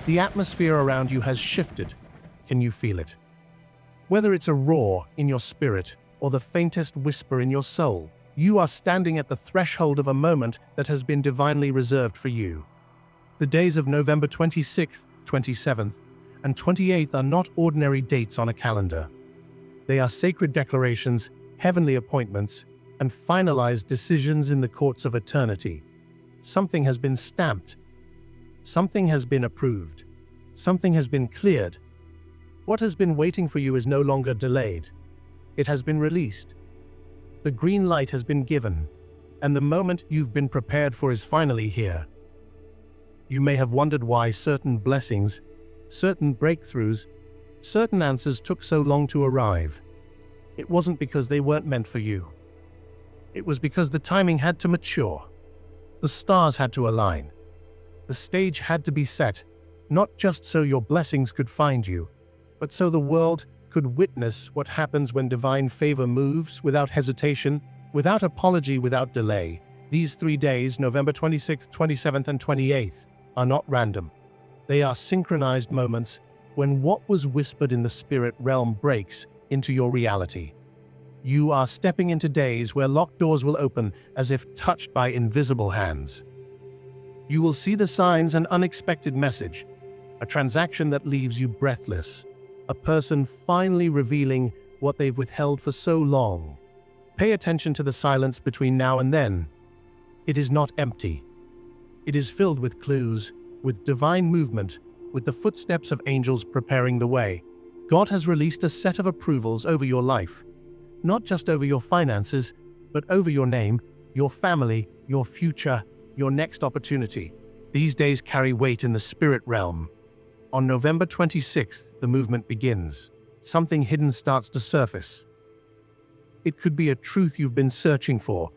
The atmosphere around you has shifted. Can you feel it? Whether it's a roar in your spirit or the faintest whisper in your soul, you are standing at the threshold of a moment that has been divinely reserved for you. The days of November 26th, 27th, and 28th are not ordinary dates on a calendar. They are sacred declarations, heavenly appointments, and finalized decisions in the courts of eternity. Something has been stamped. Something has been approved. Something has been cleared. What has been waiting for you is no longer delayed. It has been released. The green light has been given, and the moment you've been prepared for is finally here. You may have wondered why certain blessings, certain breakthroughs, certain answers took so long to arrive. It wasn't because they weren't meant for you. It was because the timing had to mature. The stars had to align. The stage had to be set, not just so your blessings could find you, but so the world could witness what happens when divine favor moves without hesitation, without apology, without delay. These 3 days, November 26th, 27th, and 28th, are not random. They are synchronized moments when what was whispered in the spirit realm breaks into your reality. You are stepping into days where locked doors will open as if touched by invisible hands. You will see the signs and unexpected message, a transaction that leaves you breathless, a person finally revealing what they've withheld for so long. Pay attention to the silence between now and then. It is not empty. It is filled with clues, with divine movement, with the footsteps of angels preparing the way. God has released a set of approvals over your life, not just over your finances, but over your name, your family, your future, your next opportunity. These days carry weight in the spirit realm. On November 26th, the movement begins. Something hidden starts to surface. It could be a truth you've been searching for,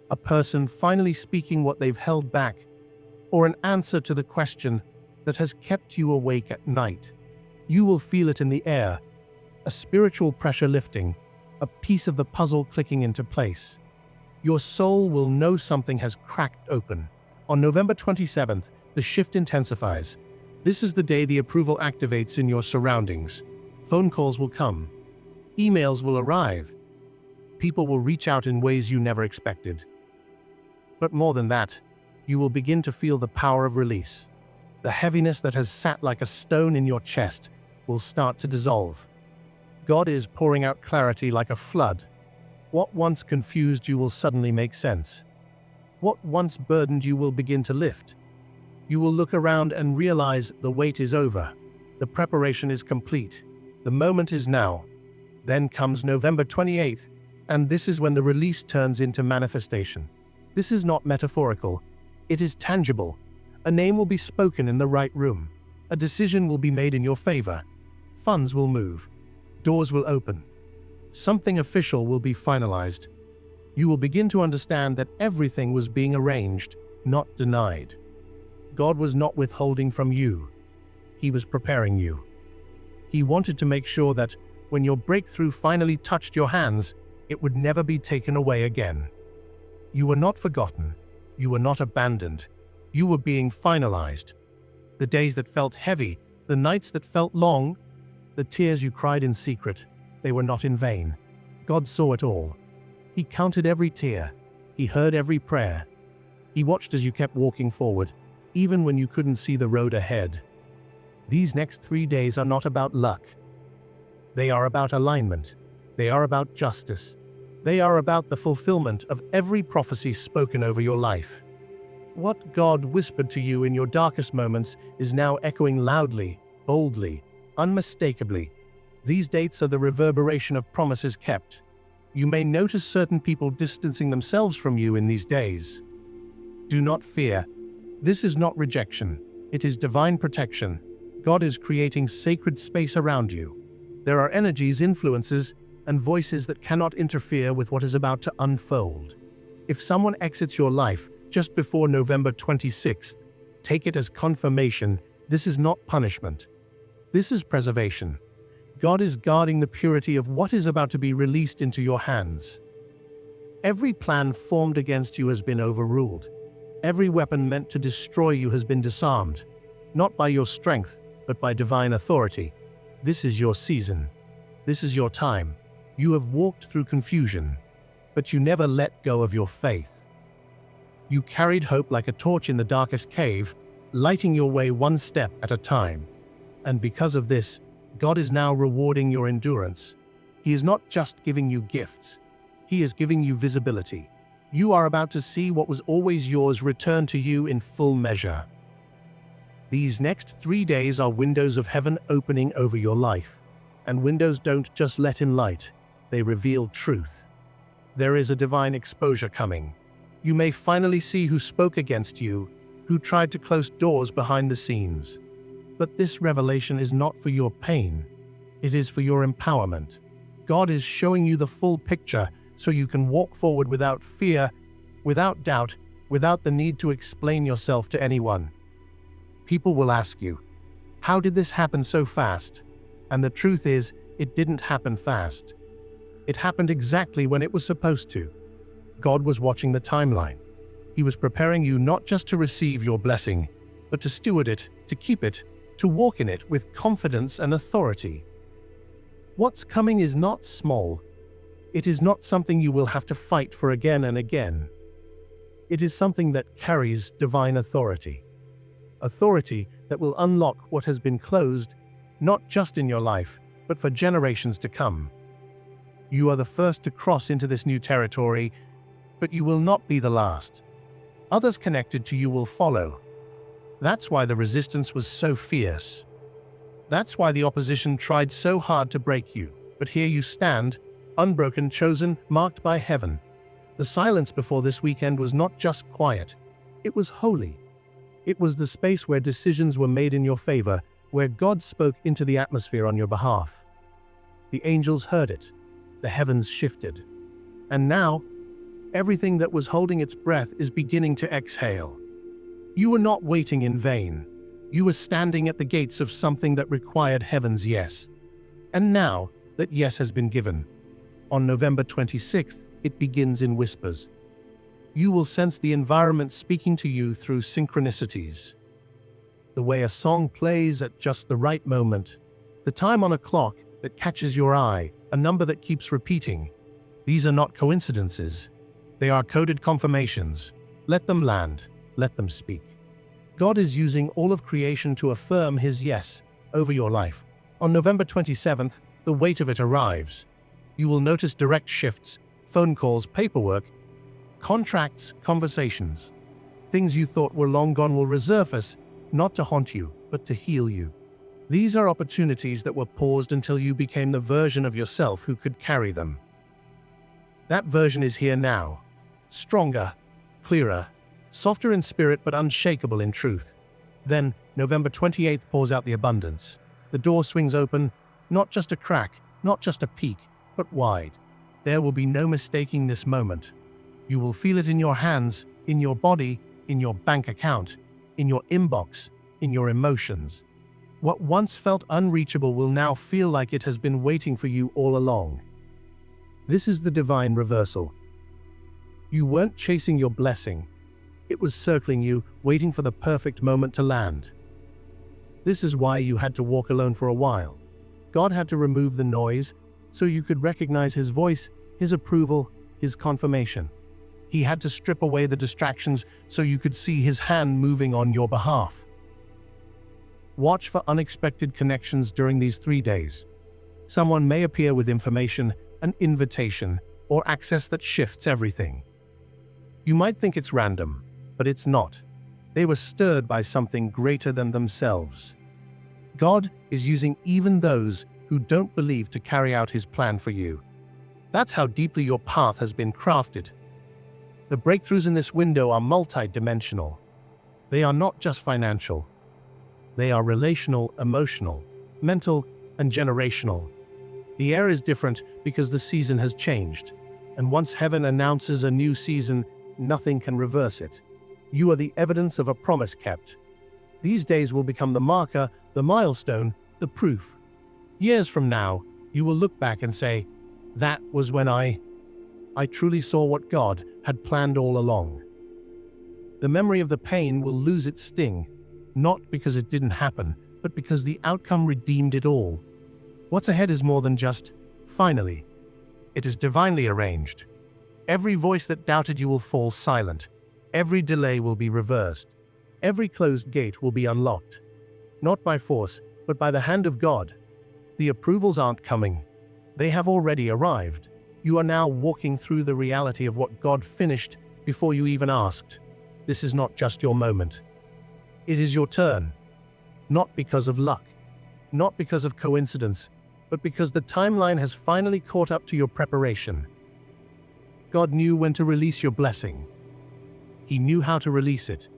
a person finally speaking what they've held back, or an answer to the question that has kept you awake at night. You will feel it in the air, a spiritual pressure lifting, a piece of the puzzle clicking into place. Your soul will know something has cracked open. On November 27th, the shift intensifies. This is the day the approval activates in your surroundings. Phone calls will come. Emails will arrive. People will reach out in ways you never expected. But more than that, you will begin to feel the power of release. The heaviness that has sat like a stone in your chest will start to dissolve. God is pouring out clarity like a flood. What once confused you will suddenly make sense. What once burdened you will begin to lift. You will look around and realize the wait is over. The preparation is complete. The moment is now. Then comes November 28th, and this is when the release turns into manifestation. This is not metaphorical. It is tangible. A name will be spoken in the right room. A decision will be made in your favor. Funds will move. Doors will open. Something official will be finalized. You will begin to understand that everything was being arranged, not denied. God was not withholding from you. He was preparing you. He wanted to make sure that when your breakthrough finally touched your hands, it would never be taken away again. You were not forgotten. You were not abandoned. You were being finalized. The days that felt heavy, the nights that felt long, the tears you cried in secret, they were not in vain. God saw it all. He counted every tear. He heard every prayer. He watched as you kept walking forward, even when you couldn't see the road ahead. These next 3 days are not about luck. They are about alignment. They are about justice. They are about the fulfillment of every prophecy spoken over your life. What God whispered to you in your darkest moments is now echoing loudly, boldly, unmistakably. These dates are the reverberation of promises kept. You may notice certain people distancing themselves from you in these days. Do not fear. This is not rejection. It is divine protection. God is creating sacred space around you. There are energies, influences, and voices that cannot interfere with what is about to unfold. If someone exits your life just before November 26th, take it as confirmation. This is not punishment. This is preservation. God is guarding the purity of what is about to be released into your hands. Every plan formed against you has been overruled. Every weapon meant to destroy you has been disarmed. not by your strength, but by divine authority. This is your season. This is your time. You have walked through confusion, but you never let go of your faith. You carried hope like a torch in the darkest cave, lighting your way one step at a time. And because of this, God is now rewarding your endurance. He is not just giving you gifts. He is giving you visibility. You are about to see what was always yours return to you in full measure. These next 3 days are windows of heaven opening over your life. And windows don't just let in light, they reveal truth. There is a divine exposure coming. You may finally see who spoke against you, who tried to close doors behind the scenes. But this revelation is not for your pain. It is for your empowerment. God is showing you the full picture so you can walk forward without fear, without doubt, without the need to explain yourself to anyone. People will ask you, how did this happen so fast? And the truth is, it didn't happen fast. It happened exactly when it was supposed to. God was watching the timeline. He was preparing you not just to receive your blessing, but to steward it, to keep it, to walk in it with confidence and authority. What's coming is not small. It is not something you will have to fight for again and again. It is something that carries divine authority. Authority that will unlock what has been closed, not just in your life, but for generations to come. You are the first to cross into this new territory, but you will not be the last. Others connected to you will follow. That's why the resistance was so fierce. That's why the opposition tried so hard to break you. But here you stand, unbroken, chosen, marked by heaven. The silence before this weekend was not just quiet. It was holy. It was the space where decisions were made in your favor, where God spoke into the atmosphere on your behalf. The angels heard it. The heavens shifted. And now, everything that was holding its breath is beginning to exhale. You were not waiting in vain. You were standing at the gates of something that required heaven's yes. And now that yes has been given, on November 26th, it begins in whispers. You will sense the environment speaking to you through synchronicities. The way a song plays at just the right moment, the time on a clock that catches your eye, a number that keeps repeating. These are not coincidences. They are coded confirmations. Let them land. Let them speak. God is using all of creation to affirm His yes over your life. On November 27th, the weight of it arrives. You will notice direct shifts, phone calls, paperwork, contracts, conversations. Things you thought were long gone will resurface, not to haunt you, but to heal you. These are opportunities that were paused until you became the version of yourself who could carry them. That version is here now. Stronger, clearer, softer in spirit but unshakable in truth. Then, November 28th pours out the abundance. The door swings open, not just a crack, not just a peek, but wide. There will be no mistaking this moment. You will feel it in your hands, in your body, in your bank account, in your inbox, in your emotions. What once felt unreachable will now feel like it has been waiting for you all along. This is the divine reversal. You weren't chasing your blessing. It was circling you, waiting for the perfect moment to land. This is why you had to walk alone for a while. God had to remove the noise so you could recognize His voice, His approval, His confirmation. He had to strip away the distractions so you could see His hand moving on your behalf. Watch for unexpected connections during these 3 days. Someone may appear with information, an invitation, or access that shifts everything. You might think it's random, but it's not. They were stirred by something greater than themselves. God is using even those who don't believe to carry out His plan for you. That's how deeply your path has been crafted. The breakthroughs in this window are multidimensional. They are not just financial. They are relational, emotional, mental, and generational. The air is different because the season has changed. And once heaven announces a new season, nothing can reverse it. You are the evidence of a promise kept. These days will become the marker, the milestone, the proof. Years from now, you will look back and say, that was when I truly saw what God had planned all along. The memory of the pain will lose its sting. not because it didn't happen, but because the outcome redeemed it all. What's ahead is more than just, finally. It is divinely arranged. Every voice that doubted you will fall silent. Every delay will be reversed. Every closed gate will be unlocked. Not by force, but by the hand of God. The approvals aren't coming. They have already arrived. You are now walking through the reality of what God finished before you even asked. This is not just your moment. It is your turn. Not because of luck, not because of coincidence, but because the timeline has finally caught up to your preparation. God knew when to release your blessing. He knew how to release it,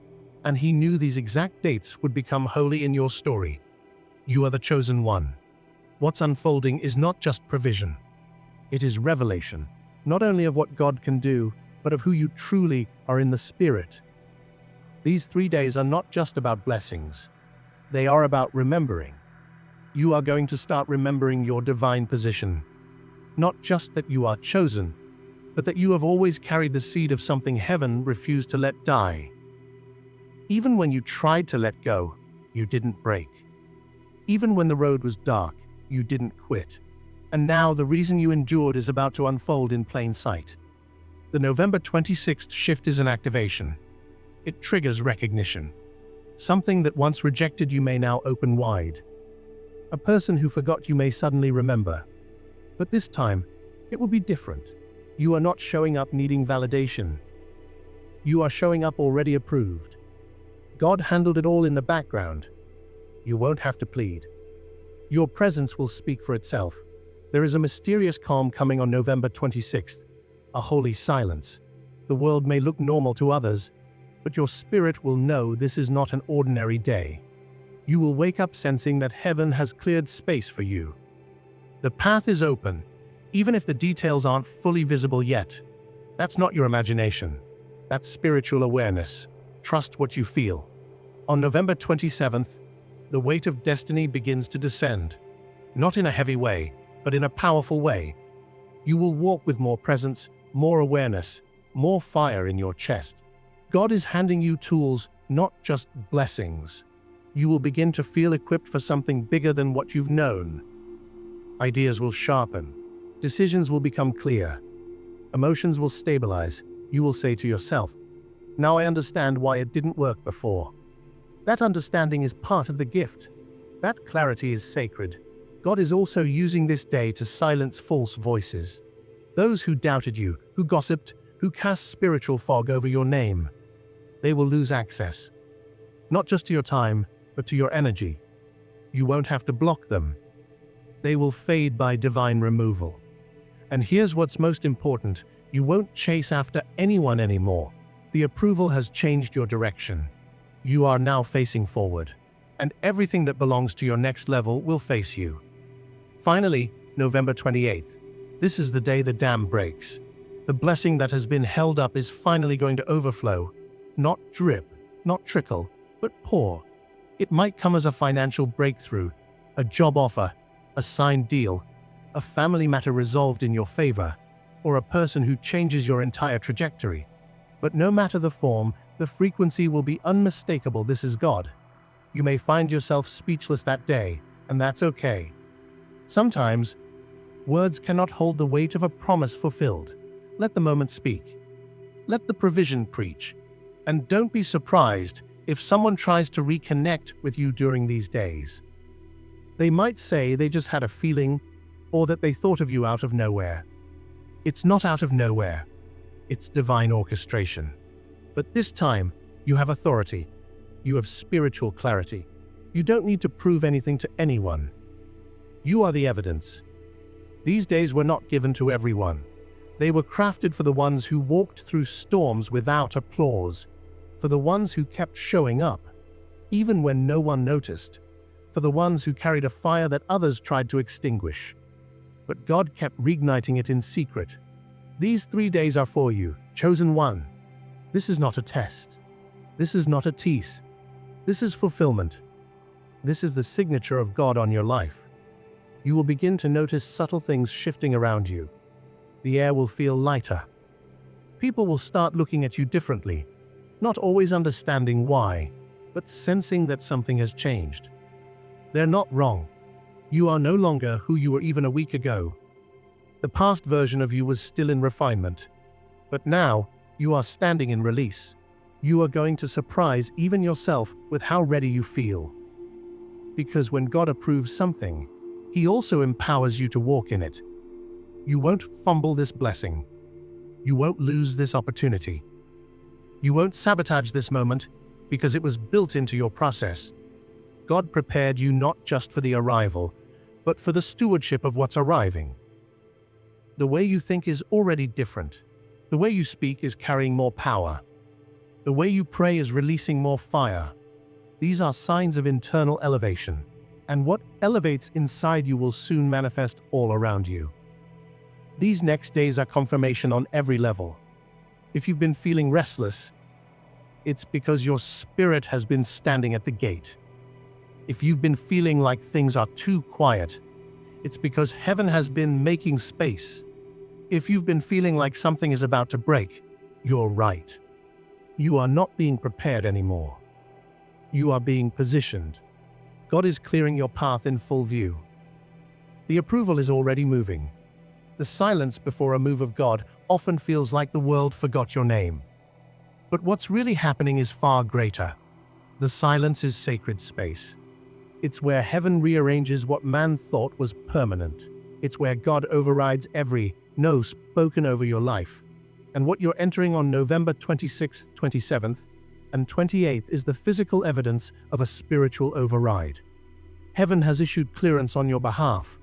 and He knew these exact dates would become holy in your story. You are the chosen one. What's unfolding is not just provision. It is revelation, not only of what God can do, but of who you truly are in the Spirit. These 3 days are not just about blessings. They are about remembering. You are going to start remembering your divine position. Not just that you are chosen, but that you have always carried the seed of something heaven refused to let die. Even when you tried to let go, you didn't break. Even when the road was dark, you didn't quit. And now the reason you endured is about to unfold in plain sight. The November 26th shift is an activation. It triggers recognition. Something that once rejected you may now open wide. A person who forgot you may suddenly remember. But this time, it will be different. You are not showing up needing validation. You are showing up already approved. God handled it all in the background. You won't have to plead. Your presence will speak for itself. There is a mysterious calm coming on November 26th, a holy silence. The world may look normal to others, but your spirit will know this is not an ordinary day. You will wake up sensing that heaven has cleared space for you. The path is open, even if the details aren't fully visible yet. That's not your imagination. That's spiritual awareness. Trust what you feel. On November 27th, the weight of destiny begins to descend. Not in a heavy way, but in a powerful way. You will walk with more presence, more awareness, more fire in your chest. God is handing you tools, not just blessings. You will begin to feel equipped for something bigger than what you've known. Ideas will sharpen. Decisions will become clear. Emotions will stabilize. You will say to yourself, "Now I understand why it didn't work before." That understanding is part of the gift. That clarity is sacred. God is also using this day to silence false voices. Those who doubted you, who gossiped, who cast spiritual fog over your name. They will lose access. Not just to your time, but to your energy. You won't have to block them. They will fade by divine removal. And here's what's most important. You won't chase after anyone anymore. The approval has changed your direction. You are now facing forward. And everything that belongs to your next level will face you. Finally, November 28th. This is the day the dam breaks. The blessing that has been held up is finally going to overflow. Not drip, not trickle, but pour. It might come as a financial breakthrough, a job offer, a signed deal, a family matter resolved in your favor, or a person who changes your entire trajectory. But no matter the form, the frequency will be unmistakable. This is God. You may find yourself speechless that day, and that's okay. Sometimes, words cannot hold the weight of a promise fulfilled. Let the moment speak. Let the provision preach. And don't be surprised if someone tries to reconnect with you during these days. They might say they just had a feeling, or that they thought of you out of nowhere. It's not out of nowhere. It's divine orchestration. But this time, you have authority. You have spiritual clarity. You don't need to prove anything to anyone. You are the evidence. These days were not given to everyone. They were crafted for the ones who walked through storms without applause, for the ones who kept showing up, even when no one noticed, for the ones who carried a fire that others tried to extinguish. But God kept reigniting it in secret. These 3 days are for you, chosen one. This is not a test. This is not a tease. This is fulfillment. This is the signature of God on your life. You will begin to notice subtle things shifting around you. The air will feel lighter. People will start looking at you differently, not always understanding why. but sensing that something has changed. They're not wrong. You are no longer who you were even a week ago. The past version of you was still in refinement, but now you are standing in release. You are going to surprise even yourself with how ready you feel. Because when God approves something, He also empowers you to walk in it. You won't fumble this blessing. You won't lose this opportunity. You won't sabotage this moment because it was built into your process. God prepared you not just for the arrival, but for the stewardship of what's arriving. The way you think is already different. The way you speak is carrying more power. The way you pray is releasing more fire. These are signs of internal elevation, and what elevates inside you will soon manifest all around you. These next days are confirmation on every level. If you've been feeling restless, it's because your spirit has been standing at the gate. If you've been feeling like things are too quiet, it's because heaven has been making space. If you've been feeling like something is about to break, you're right. You are not being prepared anymore. You are being positioned. God is clearing your path in full view. The approval is already moving. The silence before a move of God often feels like the world forgot your name. But what's really happening is far greater. The silence is sacred space. It's where heaven rearranges what man thought was permanent. It's where God overrides every no spoken over your life. And what you're entering on November 26th, 27th, and 28th is the physical evidence of a spiritual override. Heaven has issued clearance on your behalf,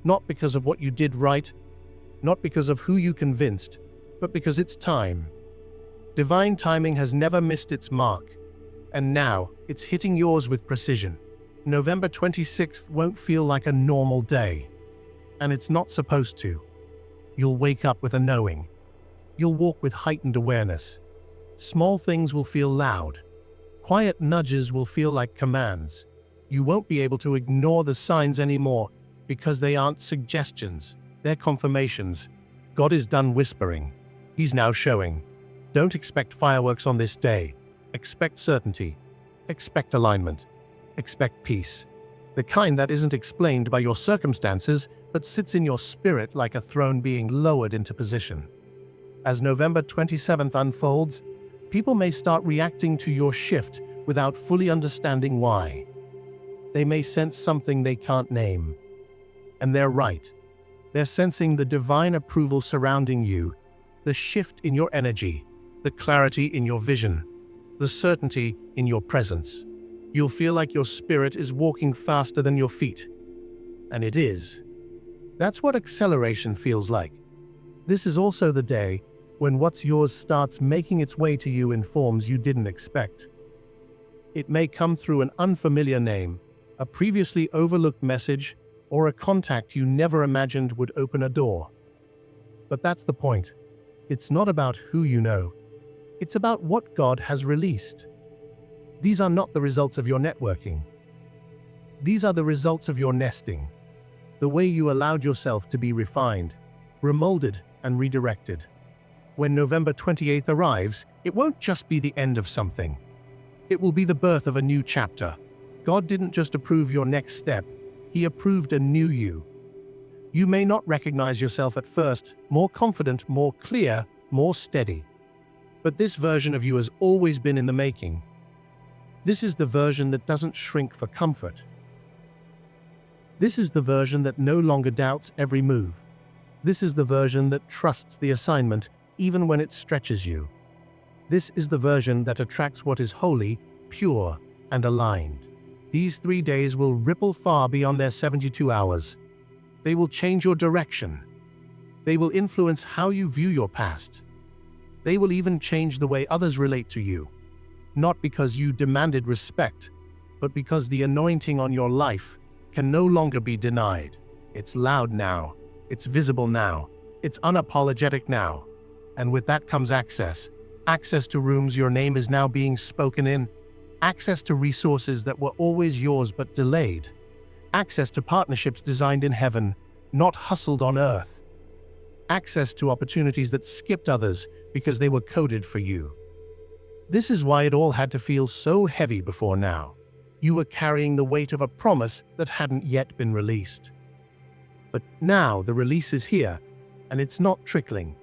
not because of what you did right, not because of who you convinced, but because it's time. Divine timing has never missed its mark, and now it's hitting yours with precision. November 26th won't feel like a normal day, and it's not supposed to. You'll wake up with a knowing. You'll walk with heightened awareness. Small things will feel loud. Quiet nudges will feel like commands. You won't be able to ignore the signs anymore because they aren't suggestions, they're confirmations. God is done whispering. He's now showing. Don't expect fireworks on this day. Expect certainty. Expect alignment. Expect peace. The kind that isn't explained by your circumstances, but sits in your spirit like a throne being lowered into position. As November 27th unfolds, people may start reacting to your shift without fully understanding why. They may sense something they can't name. And they're right. They're sensing the divine approval surrounding you, the shift in your energy, the clarity in your vision, the certainty in your presence. You'll feel like your spirit is walking faster than your feet. And it is. That's what acceleration feels like. This is also the day when what's yours starts making its way to you in forms you didn't expect. It may come through an unfamiliar name, a previously overlooked message, or a contact you never imagined would open a door. But that's the point. It's not about who you know. It's about what God has released. These are not the results of your networking. These are the results of your nesting. The way you allowed yourself to be refined, remolded, and redirected. When November 28th arrives, it won't just be the end of something. It will be the birth of a new chapter. God didn't just approve your next step, He approved a new you. You may not recognize yourself at first, more confident, more clear, more steady. But this version of you has always been in the making. This is the version that doesn't shrink for comfort. This is the version that no longer doubts every move. This is the version that trusts the assignment even when it stretches you. This is the version that attracts what is holy, pure, and aligned. These 3 days will ripple far beyond their 72 hours. They will change your direction. They will influence how you view your past. They will even change the way others relate to you. Not because you demanded respect, but because the anointing on your life can no longer be denied. It's loud now. It's visible now. It's unapologetic now. And with that comes access. Access to rooms your name is now being spoken in. Access to resources that were always yours but delayed. Access to partnerships designed in heaven, not hustled on earth. Access to opportunities that skipped others because they were coded for you. This is why it all had to feel so heavy before now. You were carrying the weight of a promise that hadn't yet been released. But now the release is here, and it's not trickling.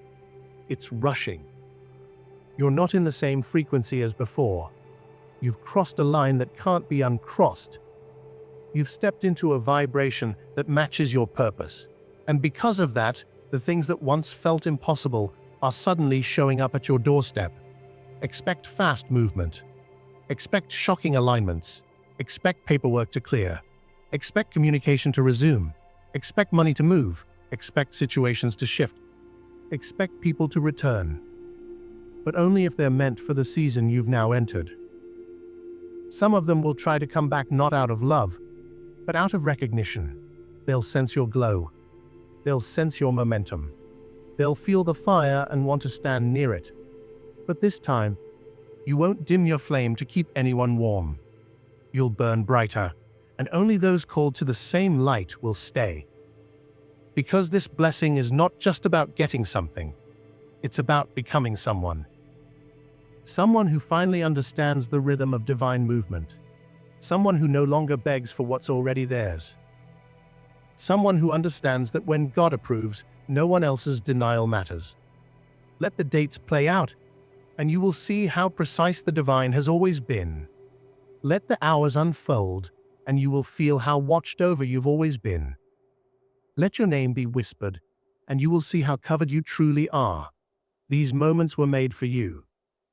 It's rushing. You're not in the same frequency as before. You've crossed a line that can't be uncrossed. You've stepped into a vibration that matches your purpose. And because of that, the things that once felt impossible are suddenly showing up at your doorstep. Expect fast movement. Expect shocking alignments. Expect paperwork to clear. Expect communication to resume. Expect money to move. Expect situations to shift. Expect people to return. But only if they're meant for the season you've now entered. Some of them will try to come back not out of love, but out of recognition. They'll sense your glow. They'll sense your momentum. They'll feel the fire and want to stand near it. But this time, you won't dim your flame to keep anyone warm. You'll burn brighter, and only those called to the same light will stay. Because this blessing is not just about getting something, it's about becoming someone. Someone who finally understands the rhythm of divine movement. Someone who no longer begs for what's already theirs. Someone who understands that when God approves, no one else's denial matters. Let the dates play out, and you will see how precise the divine has always been. Let the hours unfold, and you will feel how watched over you've always been. Let your name be whispered, and you will see how covered you truly are. These moments were made for you.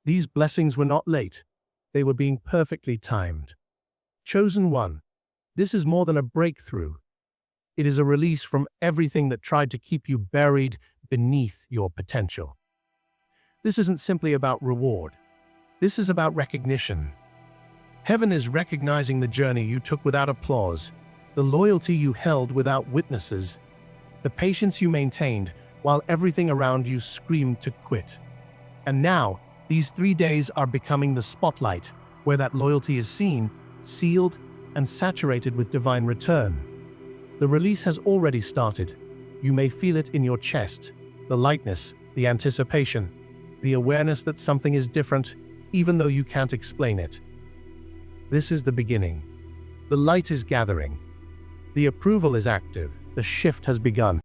These blessings were not late. They were being perfectly timed. Chosen one. This is more than a breakthrough. It is a release from everything that tried to keep you buried beneath your potential. This isn't simply about reward. This is about recognition. Heaven is recognizing the journey you took without applause, the loyalty you held without witnesses, the patience you maintained while everything around you screamed to quit. And now, these 3 days are becoming the spotlight where that loyalty is seen, sealed, and saturated with divine return. The release has already started. You may feel it in your chest, the lightness, the anticipation, the awareness that something is different, even though you can't explain it. This is the beginning. The light is gathering. The approval is active. The shift has begun.